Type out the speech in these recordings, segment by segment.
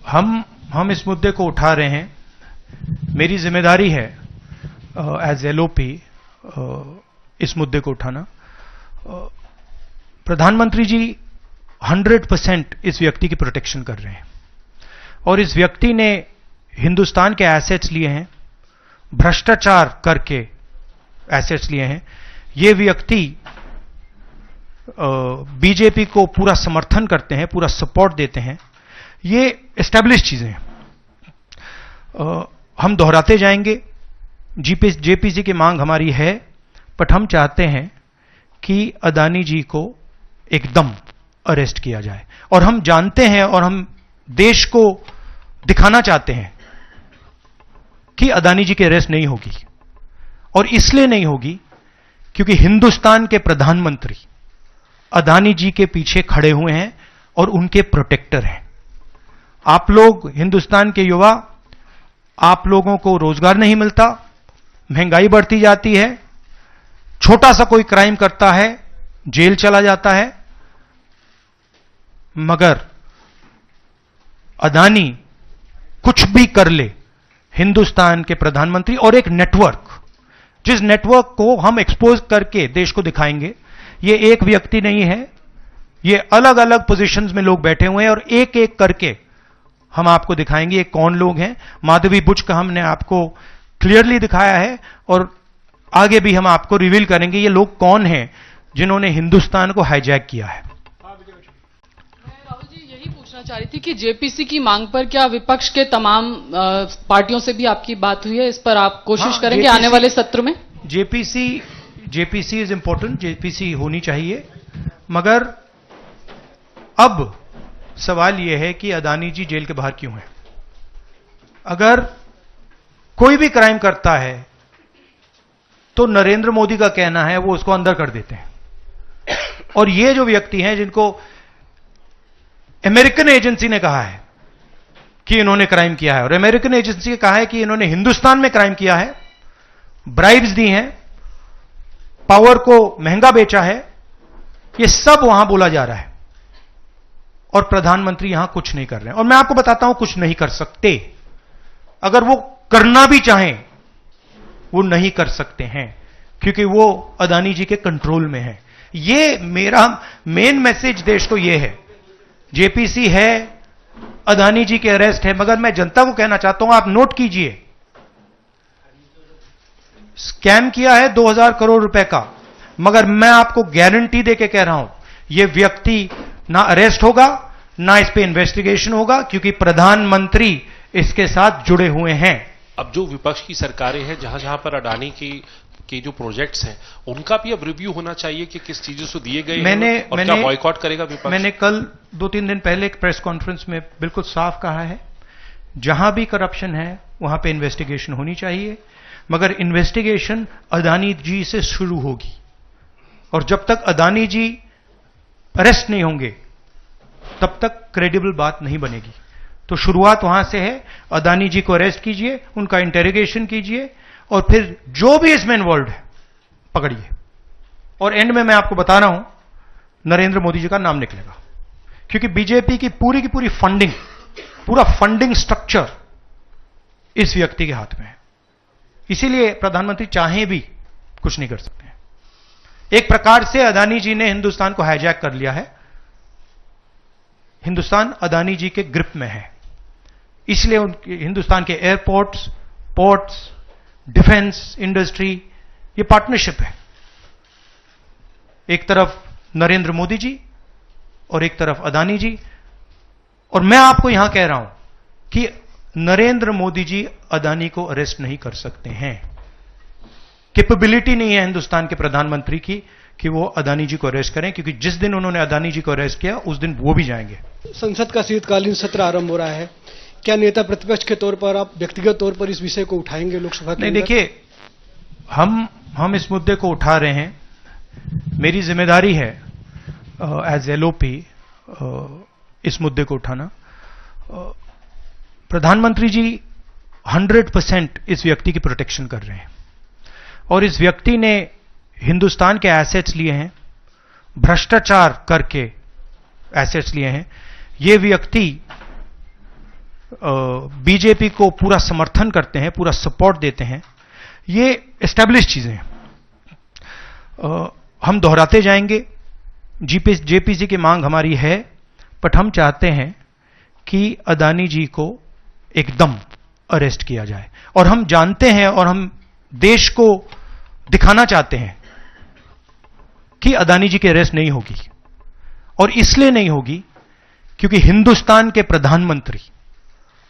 हम इस मुद्दे को उठा रहे हैं। मेरी जिम्मेदारी है एज एलओपी इस मुद्दे को उठाना। प्रधानमंत्री जी 100% इस व्यक्ति की प्रोटेक्शन कर रहे हैं और इस व्यक्ति ने हिंदुस्तान के एसेट्स लिए हैं, भ्रष्टाचार करके एसेट्स लिए हैं। ये व्यक्ति बीजेपी को पूरा समर्थन करते हैं, पूरा सपोर्ट देते हैं। ये एस्टैब्लिश चीजें हैं, हम दोहराते जाएंगे। जेपीसी की मांग हमारी है, बट हम चाहते हैं कि अदानी जी को एकदम अरेस्ट किया जाए। और हम जानते हैं और हम देश को दिखाना चाहते हैं कि अदानी जी की अरेस्ट नहीं होगी, और इसलिए नहीं होगी क्योंकि हिंदुस्तान के प्रधानमंत्री अदानी जी के पीछे खड़े हुए हैं और उनके प्रोटेक्टर हैं। आप लोग हिंदुस्तान के युवा, आप लोगों को रोजगार नहीं मिलता, महंगाई बढ़ती जाती है, छोटा सा कोई क्राइम करता है जेल चला जाता है, मगर अदानी कुछ भी कर ले, हिंदुस्तान के प्रधानमंत्री और एक नेटवर्क, जिस नेटवर्क को हम एक्सपोज करके देश को दिखाएंगे। ये एक व्यक्ति नहीं है, ये अलग अलग पोजीशंस में लोग बैठे हुए हैं और एक एक करके हम आपको दिखाएंगे ये कौन लोग हैं। माधवी बुच का हमने आपको क्लियरली दिखाया है और आगे भी हम आपको रिवील करेंगे ये लोग कौन हैं जिन्होंने हिंदुस्तान को हाईजैक किया है। राहुल जी, यही पूछना चाह रही थी कि जेपीसी की मांग पर क्या विपक्ष के तमाम पार्टियों से भी आपकी बात हुई है? इस पर आप कोशिश करेंगे आने वाले सत्र में? जेपीसी इज इंपॉर्टेंट, जेपीसी होनी चाहिए, मगर अब सवाल यह है कि अदानी जी जेल के बाहर क्यों हैं? अगर कोई भी क्राइम करता है तो नरेंद्र मोदी का कहना है वो उसको अंदर कर देते हैं, और ये जो व्यक्ति हैं जिनको अमेरिकन एजेंसी ने कहा है कि इन्होंने क्राइम किया है, और अमेरिकन एजेंसी ने कहा है कि इन्होंने हिंदुस्तान में क्राइम किया है, ब्राइब्स दी हैं, पावर को महंगा बेचा है, ये सब वहां बोला जा रहा है और प्रधानमंत्री यहां कुछ नहीं कर रहे हैं। और मैं आपको बताता हूं कुछ नहीं कर सकते। अगर वो करना भी चाहें वो नहीं कर सकते हैं क्योंकि वो अदानी जी के कंट्रोल में है। ये मेरा मेन मैसेज देश को ये है, जेपीसी है, अदानी जी के अरेस्ट है, मगर मैं जनता को कहना चाहता हूं, आप नोट कीजिए, स्कैम किया है 2000 करोड़ रुपए का, मगर मैं आपको गारंटी देके कह रहा हूं यह व्यक्ति ना अरेस्ट होगा, ना इस पे इन्वेस्टिगेशन होगा, क्योंकि प्रधानमंत्री इसके साथ जुड़े हुए हैं। अब जो विपक्ष की सरकारें हैं, जहां जहां पर अडानी की जो प्रोजेक्ट्स हैं, उनका भी अब रिव्यू होना चाहिए कि किस चीजों से दिए गए हैं और क्या बॉयकॉट करेगा विपक्ष? मैंने कल 2-3 दिन पहले एक प्रेस कॉन्फ्रेंस में बिल्कुल साफ कहा है, जहां भी करप्शन है वहां पे इन्वेस्टिगेशन होनी चाहिए, मगर इन्वेस्टिगेशन अदानी जी से शुरू होगी, और जब तक अदानी जी अरेस्ट नहीं होंगे तब तक क्रेडिबल बात नहीं बनेगी। तो शुरुआत वहां से है, अदानी जी को अरेस्ट कीजिए, उनका इंटेरोगेशन कीजिए, और फिर जो भी इसमें इन्वॉल्व है पकड़िए, और एंड में मैं आपको बता रहा हूं नरेंद्र मोदी जी का नाम निकलेगा, क्योंकि बीजेपी की पूरी फंडिंग, पूरा फंडिंग स्ट्रक्चर इस व्यक्ति के हाथ में है। इसीलिए प्रधानमंत्री चाहे भी कुछ नहीं कर सकते हैं। एक प्रकार से अदानी जी ने हिंदुस्तान को हाईजैक कर लिया है, हिंदुस्तान अदानी जी के ग्रिप में है, इसलिए हिंदुस्तान के एयरपोर्ट्स, पोर्ट्स, डिफेंस इंडस्ट्री, ये पार्टनरशिप है। एक तरफ नरेंद्र मोदी जी और एक तरफ अदानी जी, और मैं आपको यहां कह रहा हूं कि नरेंद्र मोदी जी अदानी को अरेस्ट नहीं कर सकते हैं। कैपेबिलिटी नहीं है हिंदुस्तान के प्रधानमंत्री की कि वो अदानी जी को अरेस्ट करें, क्योंकि जिस दिन उन्होंने अदानी जी को अरेस्ट किया उस दिन वो भी जाएंगे। संसद का शीतकालीन सत्र आरंभ हो रहा है, क्या नेता प्रतिपक्ष के तौर पर आप व्यक्तिगत तौर पर इस विषय को उठाएंगे लोकसभा के? नहीं, देखिए, हम इस मुद्दे को उठा रहे हैं। मेरी जिम्मेदारी है एज एलओपी इस मुद्दे को उठाना। प्रधानमंत्री जी 100% इस व्यक्ति की प्रोटेक्शन कर रहे हैं, और इस व्यक्ति ने हिंदुस्तान के एसेट्स लिए हैं, भ्रष्टाचार करके एसेट्स लिए हैं। यह व्यक्ति बीजेपी को पूरा समर्थन करते हैं, पूरा सपोर्ट देते हैं, ये एस्टैब्लिश चीजें हैं। हम दोहराते जाएंगे, जेपीसी की मांग हमारी है, बट हम चाहते हैं कि अदानी जी को एकदम अरेस्ट किया जाए। और हम जानते हैं और हम देश को दिखाना चाहते हैं कि अदानी जी की अरेस्ट नहीं होगी, और इसलिए नहीं होगी क्योंकि हिंदुस्तान के प्रधानमंत्री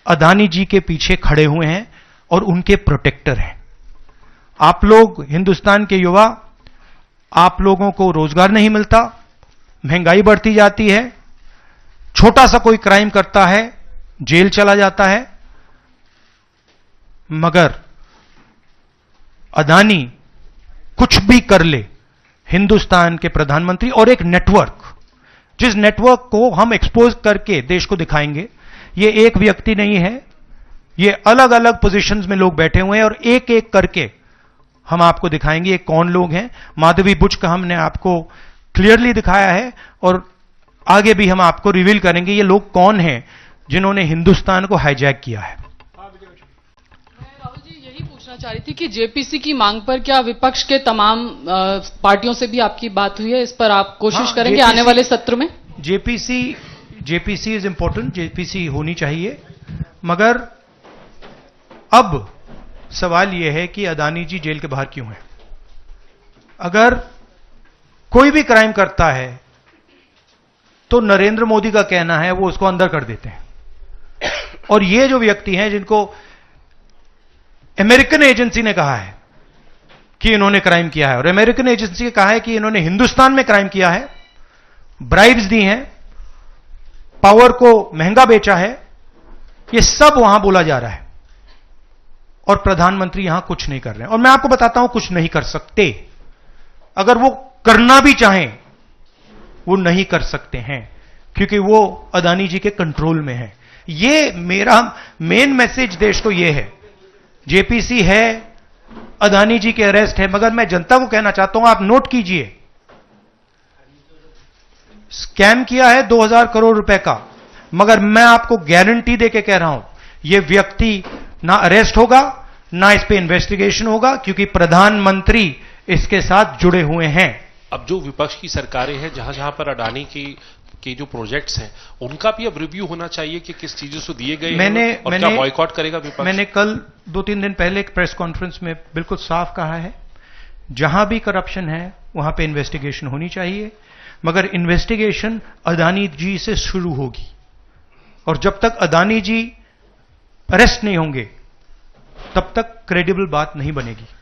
अदानी जी के पीछे खड़े हुए हैं और उनके प्रोटेक्टर हैं। आप लोग हिंदुस्तान के युवा, आप लोगों को रोजगार नहीं मिलता, महंगाई बढ़ती जाती है, छोटा सा कोई क्राइम करता है जेल चला जाता है, मगर अदानी कुछ भी कर ले, हिंदुस्तान के प्रधानमंत्री और एक नेटवर्क, जिस नेटवर्क को हम एक्सपोज करके देश को दिखाएंगे, ये एक व्यक्ति नहीं है, ये अलग अलग पोजीशंस में लोग बैठे हुए हैं और एक एक करके हम आपको दिखाएंगे ये कौन लोग हैं। माधवी बुच का हमने आपको क्लियरली दिखाया है और आगे भी हम आपको रिवील करेंगे ये लोग कौन हैं जिन्होंने हिंदुस्तान को हाईजैक किया है। राहुल जी, यही पूछना चाह रही थी कि जेपीसी की मांग पर क्या विपक्ष के तमाम पार्टियों से भी आपकी बात हुई है? इस पर आप कोशिश करेंगे आने वाले सत्र में? जेपीसी इज इंपॉर्टेंट, जेपीसी होनी चाहिए, मगर अब सवाल यह है कि अदानी जी जेल के बाहर क्यों हैं? अगर कोई भी क्राइम करता है तो नरेंद्र मोदी का कहना है वो उसको अंदर कर देते हैं, और ये जो व्यक्ति हैं जिनको अमेरिकन एजेंसी ने कहा है कि इन्होंने क्राइम किया है, और अमेरिकन एजेंसी ने कहा है कि इन्होंने हिंदुस्तान में क्राइम किया है, ब्राइब्स दी हैं, पावर को महंगा बेचा है, ये सब वहां बोला जा रहा है और प्रधानमंत्री यहां कुछ नहीं कर रहे हैं। और मैं आपको बताता हूं कुछ नहीं कर सकते, अगर वो करना भी चाहें वो नहीं कर सकते हैं क्योंकि वो अदानी जी के कंट्रोल में है। ये मेरा मेन मैसेज देश को ये है, जेपीसी है, अदानी जी के अरेस्ट है, मगर मैं जनता को कहना चाहता हूं आप नोट कीजिए, स्कैम किया है 2000 करोड़ रुपए का, मगर मैं आपको गारंटी देके कह रहा हूं यह व्यक्ति ना अरेस्ट होगा ना इस पे इन्वेस्टिगेशन होगा क्योंकि प्रधानमंत्री इसके साथ जुड़े हुए हैं। अब जो विपक्ष की सरकारें हैं जहां जहां पर अडानी की जो प्रोजेक्ट्स हैं उनका भी अब रिव्यू होना चाहिए कि किस चीजों से दिए गए हैं और क्या बॉयकॉट करेगा विपक्ष? मैंने कल 2-3 दिन पहले एक प्रेस कॉन्फ्रेंस में बिल्कुल साफ कहा है, जहां भी करप्शन है वहां पे इन्वेस्टिगेशन होनी चाहिए, मगर इन्वेस्टिगेशन अदानी जी से शुरू होगी, और जब तक अदानी जी अरेस्ट नहीं होंगे तब तक क्रेडिबल बात नहीं बनेगी।